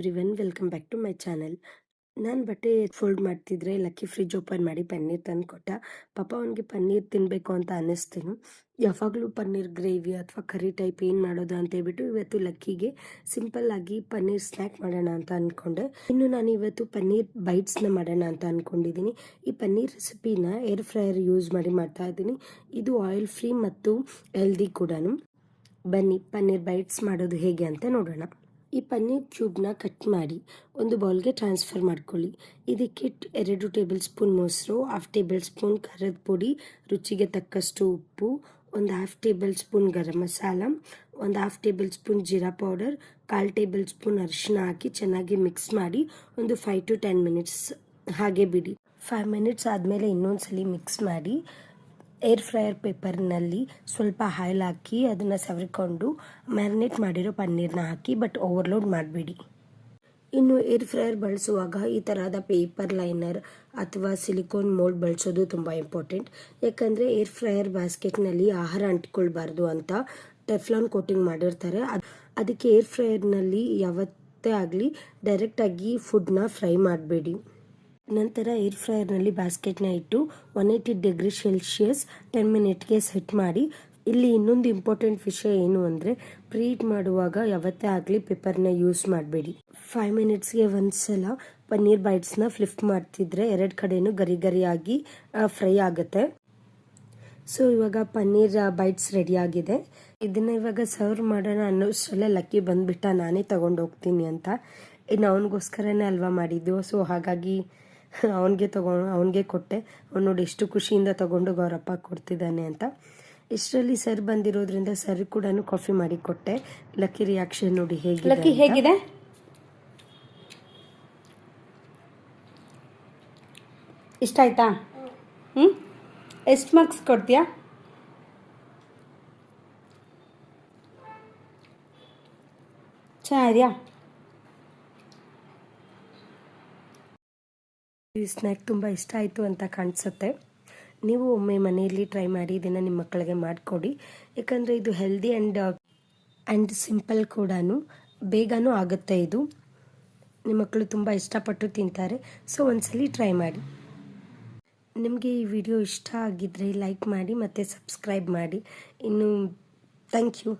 Everyone, welcome back to my channel. ನಾನು ಬಟ್ಟೆ fold ಮಾಡ್ತಿದ್ರೆ ಲಕ್ಕಿ ಫ್ರಿಜ್ ಓಪನ್ ಮಾಡಿ ಪನ್ನೀರ್ ತಂದು ಕೊಟ್ಟ. ಪಾಪ ಅವನಿಗೆ ಪನ್ನೀರ್ ತಿನ್ನಬೇಕು ಅಂತ ಅನ್ನಿಸ್ತೇನು. ಯಾವಾಗಲೂ ಪನ್ನೀರ್ ಗ್ರೇವಿ ಅಥವಾ ಕರಿ ಟೈಪ್ ಏನು ಮಾಡೋದು ಅಂತ ಹೇಳ್ಬಿಟ್ಟು ಇವತ್ತು ಲಕ್ಕಿಗೆ ಸಿಂಪಲ್ ಆಗಿ ಪನ್ನೀರ್ ಸ್ನ್ಯಾಕ್ ಮಾಡೋಣ ಅಂತ ಅಂದ್ಕೊಂಡೆ. ಇನ್ನು ನಾನು ಇವತ್ತು ಪನ್ನೀರ್ ಬೈಟ್ಸ್ನ ಮಾಡೋಣ ಅಂತ ಅಂದ್ಕೊಂಡಿದ್ದೀನಿ. ಈ ಪನ್ನೀರ್ ರೆಸಿಪಿನ ಏರ್ ಫ್ರೈಯರ್ ಯೂಸ್ ಮಾಡಿ ಮಾಡ್ತಾ ಇದ್ದೀನಿ. ಇದು ಆಯಿಲ್ ಫ್ರೀ ಮತ್ತು ಹೆಲ್ದಿ ಕೂಡ. ಬನ್ನಿ ಪನ್ನೀರ್ ಬೈಟ್ಸ್ ಮಾಡೋದು ಹೇಗೆ ಅಂತ ನೋಡೋಣ. ಈ ಪನ್ನೀರ್ ಕ್ಯೂಬ್ನ ಕಟ್ ಮಾಡಿ ಒಂದು ಬೌಲ್ಗೆ ಟ್ರಾನ್ಸ್ಫರ್ ಮಾಡ್ಕೊಳ್ಳಿ. ಇದಕ್ಕೆ 2 ಟೇಬಲ್ ಸ್ಪೂನ್ ಮೊಸರು, 1/2 ಟೇಬಲ್ ಸ್ಪೂನ್ ಖಾರದ ಪುಡಿ, ರುಚಿಗೆ ತಕ್ಕಷ್ಟು ಉಪ್ಪು, ಒಂದು 1/2 ಟೇಬಲ್ ಸ್ಪೂನ್ ಗರಂ ಮಸಾಲ, ಒಂದು 1/2 table spoon jeera powder, 1/4 table spoon ಅರಿಶಿನ ಹಾಕಿ ಚೆನ್ನಾಗಿ ಮಿಕ್ಸ್ ಮಾಡಿ ಒಂದು 5 to 10 ಮಿನಿಟ್ಸ್ ಹಾಗೆ ಬಿಡಿ. 5 ಮಿನಿಟ್ಸ್ ಆದಮೇಲೆ ಇನ್ನೊಂದ್ಸಲಿ ಮಿಕ್ಸ್ ಮಾಡಿ ಏರ್ ಫ್ರೈಯರ್ ಪೇಪರ್ನಲ್ಲಿ ಸ್ವಲ್ಪ ಆಯಿಲ್ ಹಾಕಿ ಅದನ್ನು ಸವರಿಕೊಂಡು ಮ್ಯಾರಿನೇಟ್ ಮಾಡಿರೋ ಪನ್ನೀರನ್ನ ಹಾಕಿ, ಬಟ್ ಓವರ್ಲೋಡ್ ಮಾಡಬೇಡಿ. ಇನ್ನು ಏರ್ ಫ್ರೈಯರ್ ಬಳಸುವಾಗ ಈ ಥರದ ಪೇಪರ್ ಲೈನರ್ ಅಥವಾ ಸಿಲಿಕಾನ್ ಮೋಲ್ಡ್ ಬಳಸೋದು ತುಂಬ ಇಂಪಾರ್ಟೆಂಟ್. ಯಾಕಂದರೆ ಏರ್ ಫ್ರೈಯರ್ ಬಾಸ್ಕೆಟ್ನಲ್ಲಿ ಆಹಾರ ಅಂಟ್ಕೊಳ್ಬಾರ್ದು ಅಂತ ಟೆಫ್ಲಾನ್ ಕೋಟಿಂಗ್ ಮಾಡಿರ್ತಾರೆ. ಅದಕ್ಕೆ ಏರ್ ಫ್ರೈಯರ್ನಲ್ಲಿ ಯಾವತ್ತೇ ಆಗಲಿ ಡೈರೆಕ್ಟಾಗಿ ಫುಡ್ನ ಫ್ರೈ ಮಾಡಬೇಡಿ. ನಂತರ ಏರ್ ಫ್ರೈಯರ್ನಲ್ಲಿ ಬಾಸ್ಕೆಟ್ನ ಇಟ್ಟು 180 ಡಿಗ್ರಿ ಸೆಲ್ಸಿಯಸ್ 10 ಮಿನಿಟ್ಗೆ ಸೆಟ್ ಮಾಡಿ. ಇಲ್ಲಿ ಇನ್ನೊಂದು ಇಂಪಾರ್ಟೆಂಟ್ ವಿಷಯ ಏನು ಅಂದರೆ, ಪ್ರೀಹೀಟ್ ಮಾಡುವಾಗ ಯಾವತ್ತೇ ಆಗಲಿ ಪೇಪರ್ನ ಯೂಸ್ ಮಾಡಬೇಡಿ. 5 ಮಿನಿಟ್ಸ್ಗೆ ಒಂದ್ಸಲ ಪನ್ನೀರ್ ಬೈಟ್ಸ್ನ ಫ್ಲಿಪ್ ಮಾಡ್ತಿದ್ರೆ 2 ಕಡೆನೂ ಗರಿ ಗರಿಯಾಗಿ ಫ್ರೈ ಆಗುತ್ತೆ. ಸೊ ಇವಾಗ ಪನ್ನೀರ್ ಬೈಟ್ಸ್ ರೆಡಿ ಆಗಿದೆ. ಇದನ್ನ ಇವಾಗ ಸರ್ವ್ ಮಾಡೋಣ ಅನ್ನೋಷ್ಟರಲ್ಲೇ ಲಕ್ಕಿ ಬಂದ್ಬಿಟ್ಟ, ನಾನೇ ತಗೊಂಡು ಹೋಗ್ತೀನಿ ಅಂತ. ಇನ್ನು ಅವನಿಗೋಸ್ಕರನೇ ಅಲ್ವಾ ಮಾಡಿದ್ದು, ಸೊ ಹಾಗಾಗಿ ಅವನಿಗೆ ಕೊಟ್ಟೆ. ಅವ್ನು ನೋಡಿ ಎಷ್ಟು ಖುಷಿಯಿಂದ ತಗೊಂಡು ಗೌರಪ್ಪ ಕೊಡ್ತಿದ್ದಾನೆ ಅಂತ. ಇಷ್ಟರಲ್ಲಿ ಸರ್ ಬಂದಿರೋದ್ರಿಂದ ಸರ್ ಕೂಡ ಕಾಫಿ ಮಾಡಿ ಕೊಟ್ಟೆ. ಲಕ್ಕಿ ರಿಯಾಕ್ಷನ್ ನೋಡಿ ಹೇಗಿದೆ. ಇಷ್ಟ ಆಯ್ತಾ? ಎಷ್ಟು ಮಾರ್ಕ್ಸ್ ಕೊಡ್ತೀಯಾ? ಚೆನ್ನಾಗಿದೆಯಾ? ಈ ಸ್ನ್ಯಾಕ್ ತುಂಬ ಇಷ್ಟ ಆಯಿತು ಅಂತ ಕಾಣಿಸುತ್ತೆ. ನೀವು ಒಮ್ಮೆ ಮನೆಯಲ್ಲಿ ಟ್ರೈ ಮಾಡಿ ಇದನ್ನು ನಿಮ್ಮ ಮಕ್ಕಳಿಗೆ ಮಾಡಿಕೊಡಿ. ಯಾಕಂದರೆ ಇದು ಹೆಲ್ದಿ ಆ್ಯಂಡ್ ಸಿಂಪಲ್ ಕೂಡ, ಬೇಗನೂ ಆಗುತ್ತೆ. ಇದು ನಿಮ್ಮ ಮಕ್ಕಳು ತುಂಬ ಇಷ್ಟಪಟ್ಟು ತಿಂತಾರೆ. ಸೊ ಒಂದ್ಸಲಿ ಟ್ರೈ ಮಾಡಿ. ನಿಮಗೆ ಈ ವಿಡಿಯೋ ಇಷ್ಟ ಆಗಿದ್ದರೆ ಲೈಕ್ ಮಾಡಿ ಮತ್ತು ಸಬ್ಸ್ಕ್ರೈಬ್ ಮಾಡಿ. ಇನ್ನು ಥ್ಯಾಂಕ್ ಯು.